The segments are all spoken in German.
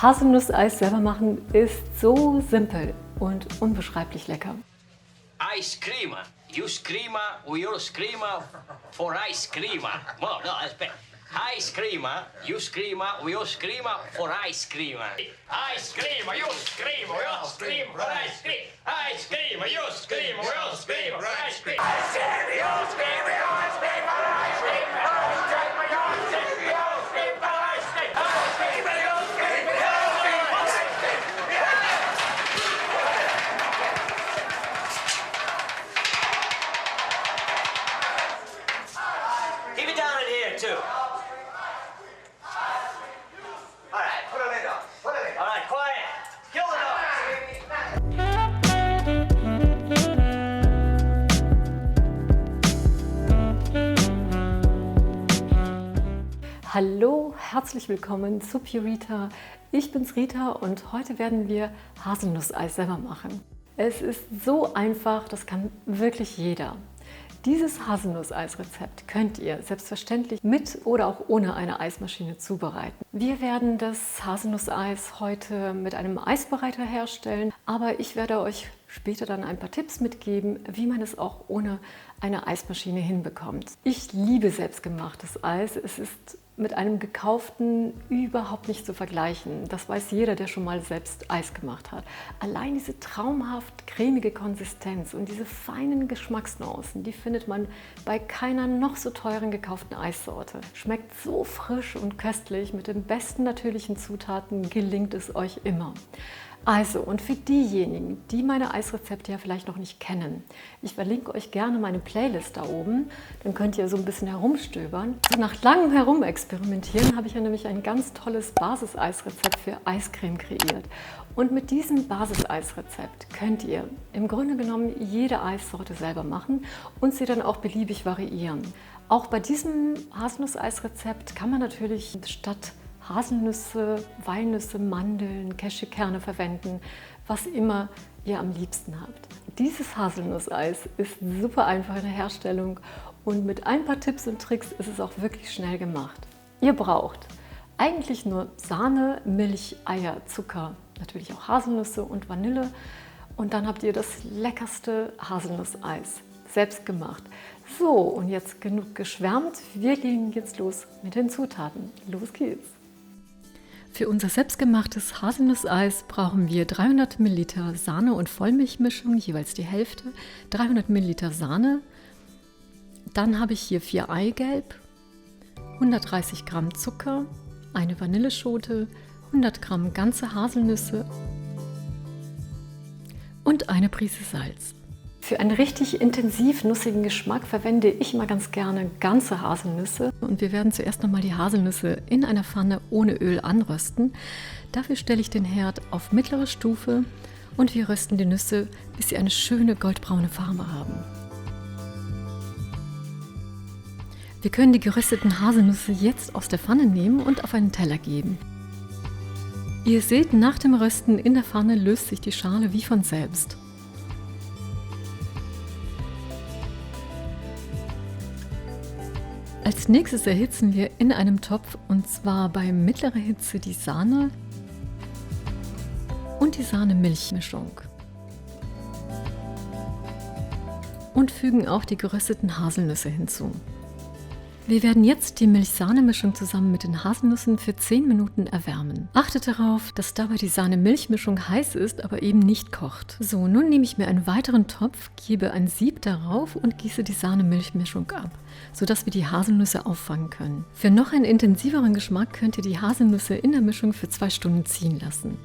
Haselnusseis selber machen ist so simpel und unbeschreiblich lecker. Ice cream. You scream, we all scream for ice cream. Well, no, that's better. Ice cream, you scream, we all scream for ice cream. Ice cream, you scream, we all scream for ice cream. Ice cream, you scream, we all scream for ice cream. Ice cream, you scream, we all scream for ice cream. Ice cream, you scream, we all scream for ice cream. Ice cream, you scream, we all scream for ice cream. Keep it down in here, too. All right, put a lid on. Put a lid on. All right, quiet. Kill the dog. Hallo, herzlich willkommen zu Purita. Ich bin's Rita und heute werden wir Haselnusseis selber machen. Es ist so einfach, das kann wirklich jeder. Dieses Haselnusseis-Rezept könnt ihr selbstverständlich mit oder auch ohne eine Eismaschine zubereiten. Wir werden das Haselnusseis heute mit einem Eisbereiter herstellen, aber ich werde euch später dann ein paar Tipps mitgeben, wie man es auch ohne eine Eismaschine hinbekommt. Ich liebe selbstgemachtes Eis. Es ist mit einem gekauften überhaupt nicht zu vergleichen. Das weiß jeder, der schon mal selbst Eis gemacht hat. Allein diese traumhaft cremige Konsistenz und diese feinen Geschmacksnuancen, die findet man bei keiner noch so teuren gekauften Eissorte. Schmeckt so frisch und köstlich, mit den besten natürlichen Zutaten gelingt es euch immer. Also, und für diejenigen, die meine Eisrezepte ja vielleicht noch nicht kennen, ich verlinke euch gerne meine Playlist da oben, dann könnt ihr so ein bisschen herumstöbern. So nach langem Herumexperimentieren habe ich ja nämlich ein ganz tolles Basiseisrezept für Eiscreme kreiert. Und mit diesem Basiseisrezept könnt ihr im Grunde genommen jede Eissorte selber machen und sie dann auch beliebig variieren. Auch bei diesem Haselnusseisrezept kann man natürlich statt Haselnüsse, Walnüsse, Mandeln, Cashewkerne verwenden, was immer ihr am liebsten habt. Dieses Haselnusseis ist super einfach in der Herstellung und mit ein paar Tipps und Tricks ist es auch wirklich schnell gemacht. Ihr braucht eigentlich nur Sahne, Milch, Eier, Zucker, natürlich auch Haselnüsse und Vanille und dann habt ihr das leckerste Haselnusseis, selbst gemacht. So, und jetzt genug geschwärmt, wir legen jetzt los mit den Zutaten. Los geht's! Für unser selbstgemachtes Haselnusseis brauchen wir 300 ml Sahne- und Vollmilchmischung, jeweils die Hälfte, 300 ml Sahne, dann habe ich hier 4 Eigelb, 130 Gramm Zucker, eine Vanilleschote, 100 Gramm ganze Haselnüsse und eine Prise Salz. Für einen richtig intensiv nussigen Geschmack verwende ich immer ganz gerne ganze Haselnüsse. Und wir werden zuerst nochmal die Haselnüsse in einer Pfanne ohne Öl anrösten. Dafür stelle ich den Herd auf mittlere Stufe und wir rösten die Nüsse, bis sie eine schöne goldbraune Farbe haben. Wir können die gerösteten Haselnüsse jetzt aus der Pfanne nehmen und auf einen Teller geben. Ihr seht, nach dem Rösten in der Pfanne löst sich die Schale wie von selbst. Als nächstes erhitzen wir in einem Topf, und zwar bei mittlerer Hitze, die Sahne und die Sahne-Milch-Mischung und fügen auch die gerösteten Haselnüsse hinzu. Wir werden jetzt die Milch-Sahne-Mischung zusammen mit den Haselnüssen für 10 Minuten erwärmen. Achtet darauf, dass dabei die Sahne-Milch-Mischung heiß ist, aber eben nicht kocht. So, nun nehme ich mir einen weiteren Topf, gebe ein Sieb darauf und gieße die Sahne-Milch-Mischung ab, sodass wir die Haselnüsse auffangen können. Für noch einen intensiveren Geschmack könnt ihr die Haselnüsse in der Mischung für 2 Stunden ziehen lassen.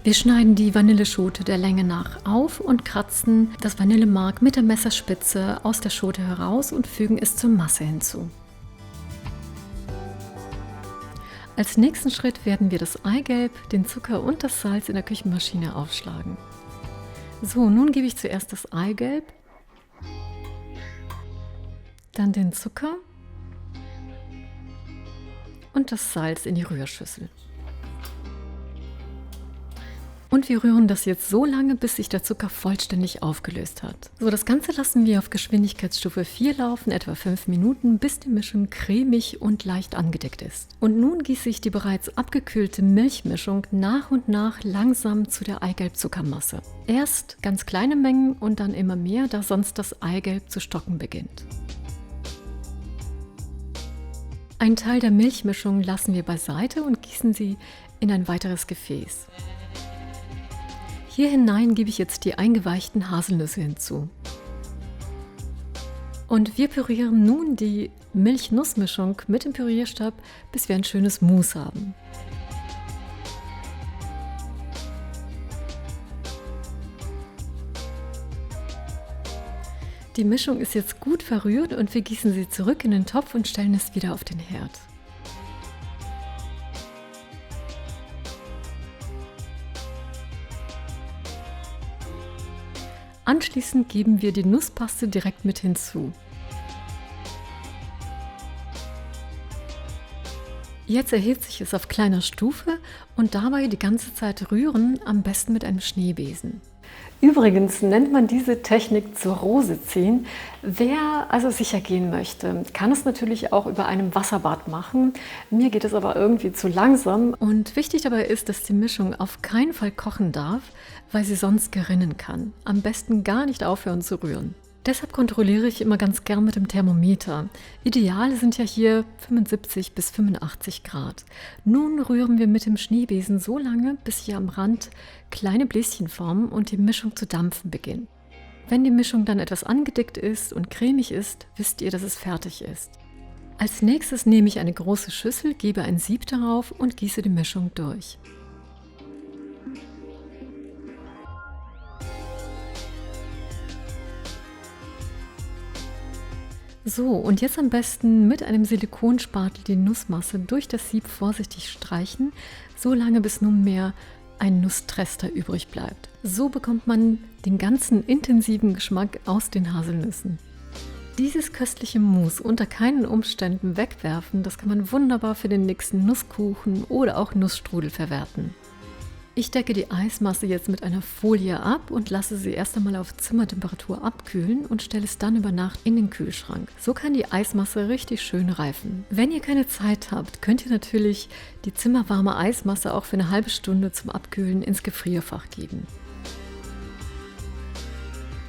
Wir schneiden die Vanilleschote der Länge nach auf und kratzen das Vanillemark mit der Messerspitze aus der Schote heraus und fügen es zur Masse hinzu. Als nächsten Schritt werden wir das Eigelb, den Zucker und das Salz in der Küchenmaschine aufschlagen. So, nun gebe ich zuerst das Eigelb, dann den Zucker und das Salz in die Rührschüssel. Und wir rühren das jetzt so lange, bis sich der Zucker vollständig aufgelöst hat. So, das Ganze lassen wir auf Geschwindigkeitsstufe 4 laufen, etwa 5 Minuten, bis die Mischung cremig und leicht angedickt ist. Und nun gieße ich die bereits abgekühlte Milchmischung nach und nach langsam zu der Eigelbzuckermasse. Erst ganz kleine Mengen und dann immer mehr, da sonst das Eigelb zu stocken beginnt. Einen Teil der Milchmischung lassen wir beiseite und gießen sie in ein weiteres Gefäß. Hier hinein gebe ich jetzt die eingeweichten Haselnüsse hinzu. Und wir pürieren nun die Milch-Nuss-Mischung mit dem Pürierstab, bis wir ein schönes Mousse haben. Die Mischung ist jetzt gut verrührt und wir gießen sie zurück in den Topf und stellen es wieder auf den Herd. Anschließend geben wir die Nusspaste direkt mit hinzu. Jetzt erhitzt sich es auf kleiner Stufe und dabei die ganze Zeit rühren, am besten mit einem Schneebesen. Übrigens nennt man diese Technik zur Rose ziehen. Wer also sicher gehen möchte, kann es natürlich auch über einem Wasserbad machen. Mir geht es aber irgendwie zu langsam. Und wichtig dabei ist, dass die Mischung auf keinen Fall kochen darf, weil sie sonst gerinnen kann. Am besten gar nicht aufhören zu rühren. Deshalb kontrolliere ich immer ganz gern mit dem Thermometer. Ideal sind ja hier 75 bis 85 Grad. Nun rühren wir mit dem Schneebesen so lange, bis sich am Rand kleine Bläschen formen und die Mischung zu dampfen beginnt. Wenn die Mischung dann etwas angedickt ist und cremig ist, wisst ihr, dass es fertig ist. Als nächstes nehme ich eine große Schüssel, gebe ein Sieb darauf und gieße die Mischung durch. So, und jetzt am besten mit einem Silikonspatel die Nussmasse durch das Sieb vorsichtig streichen, so lange bis nunmehr ein Nusstrester übrig bleibt. So bekommt man den ganzen intensiven Geschmack aus den Haselnüssen. Dieses köstliche Mousse unter keinen Umständen wegwerfen, das kann man wunderbar für den nächsten Nusskuchen oder auch Nussstrudel verwerten. Ich decke die Eismasse jetzt mit einer Folie ab und lasse sie erst einmal auf Zimmertemperatur abkühlen und stelle es dann über Nacht in den Kühlschrank. So kann die Eismasse richtig schön reifen. Wenn ihr keine Zeit habt, könnt ihr natürlich die zimmerwarme Eismasse auch für eine halbe Stunde zum Abkühlen ins Gefrierfach geben.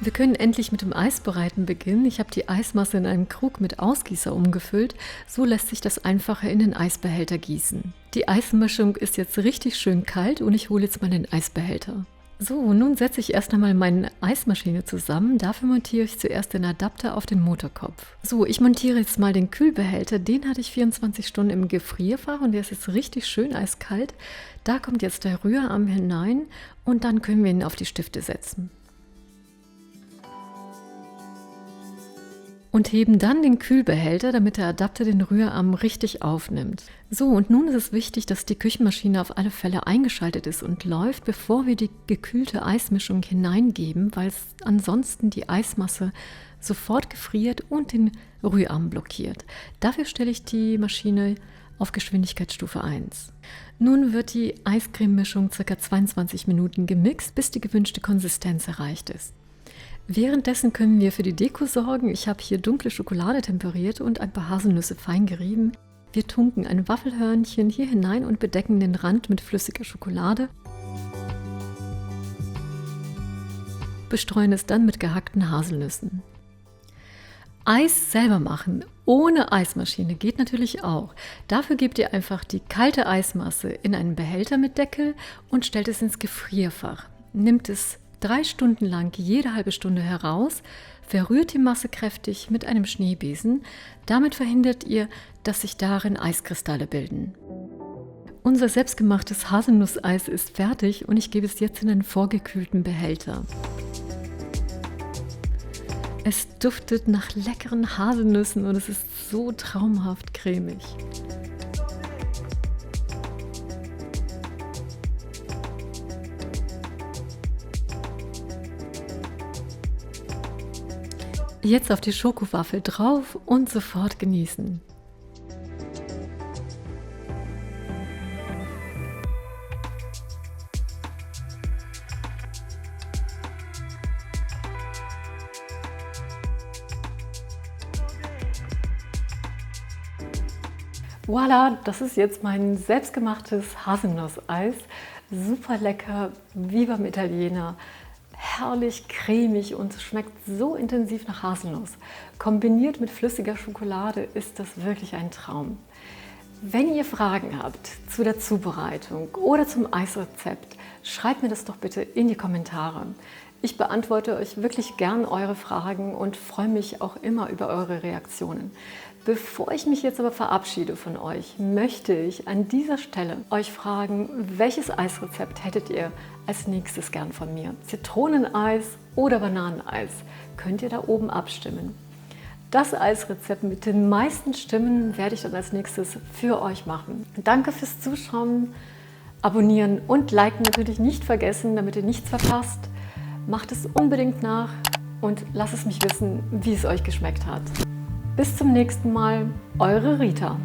Wir können endlich mit dem Eisbereiten beginnen. Ich habe die Eismasse in einem Krug mit Ausgießer umgefüllt. So lässt sich das einfacher in den Eisbehälter gießen. Die Eismischung ist jetzt richtig schön kalt und ich hole jetzt mal den Eisbehälter. So, nun setze ich erst einmal meine Eismaschine zusammen. Dafür montiere ich zuerst den Adapter auf den Motorkopf. So, ich montiere jetzt mal den Kühlbehälter. Den hatte ich 24 Stunden im Gefrierfach und der ist jetzt richtig schön eiskalt. Da kommt jetzt der Rührarm hinein und dann können wir ihn auf die Stifte setzen. Und heben dann den Kühlbehälter, damit der Adapter den Rührarm richtig aufnimmt. So, und nun ist es wichtig, dass die Küchenmaschine auf alle Fälle eingeschaltet ist und läuft, bevor wir die gekühlte Eismischung hineingeben, weil es ansonsten die Eismasse sofort gefriert und den Rührarm blockiert. Dafür stelle ich die Maschine auf Geschwindigkeitsstufe 1. Nun wird die Eiscrememischung ca. 22 Minuten gemixt, bis die gewünschte Konsistenz erreicht ist. Währenddessen können wir für die Deko sorgen. Ich habe hier dunkle Schokolade temperiert und ein paar Haselnüsse fein gerieben. Wir tunken ein Waffelhörnchen hier hinein und bedecken den Rand mit flüssiger Schokolade. Bestreuen es dann mit gehackten Haselnüssen. Eis selber machen, ohne Eismaschine, geht natürlich auch. Dafür gebt ihr einfach die kalte Eismasse in einen Behälter mit Deckel und stellt es ins Gefrierfach. Nimmt es 3 Stunden lang jede halbe Stunde heraus, verrührt die Masse kräftig mit einem Schneebesen. Damit verhindert ihr, dass sich darin Eiskristalle bilden. Unser selbstgemachtes Haselnusseis ist fertig und ich gebe es jetzt in einen vorgekühlten Behälter. Es duftet nach leckeren Haselnüssen und es ist so traumhaft cremig. Jetzt auf die Schokowaffel drauf und sofort genießen. Voilà, das ist jetzt mein selbstgemachtes Haselnusseis. Super lecker, wie beim Italiener. Herrlich cremig und schmeckt so intensiv nach Haselnuss. Kombiniert mit flüssiger Schokolade ist das wirklich ein Traum. Wenn ihr Fragen habt zu der Zubereitung oder zum Eisrezept, schreibt mir das doch bitte in die Kommentare. Ich beantworte euch wirklich gern eure Fragen und freue mich auch immer über eure Reaktionen. Bevor ich mich jetzt aber verabschiede von euch, möchte ich an dieser Stelle euch fragen, welches Eisrezept hättet ihr als nächstes gern von mir? Zitroneneis oder Bananeneis? Könnt ihr da oben abstimmen. Das Eisrezept mit den meisten Stimmen werde ich dann als nächstes für euch machen. Danke fürs Zuschauen, abonnieren und liken natürlich nicht vergessen, damit ihr nichts verpasst. Macht es unbedingt nach und lasst es mich wissen, wie es euch geschmeckt hat. Bis zum nächsten Mal, eure Rita.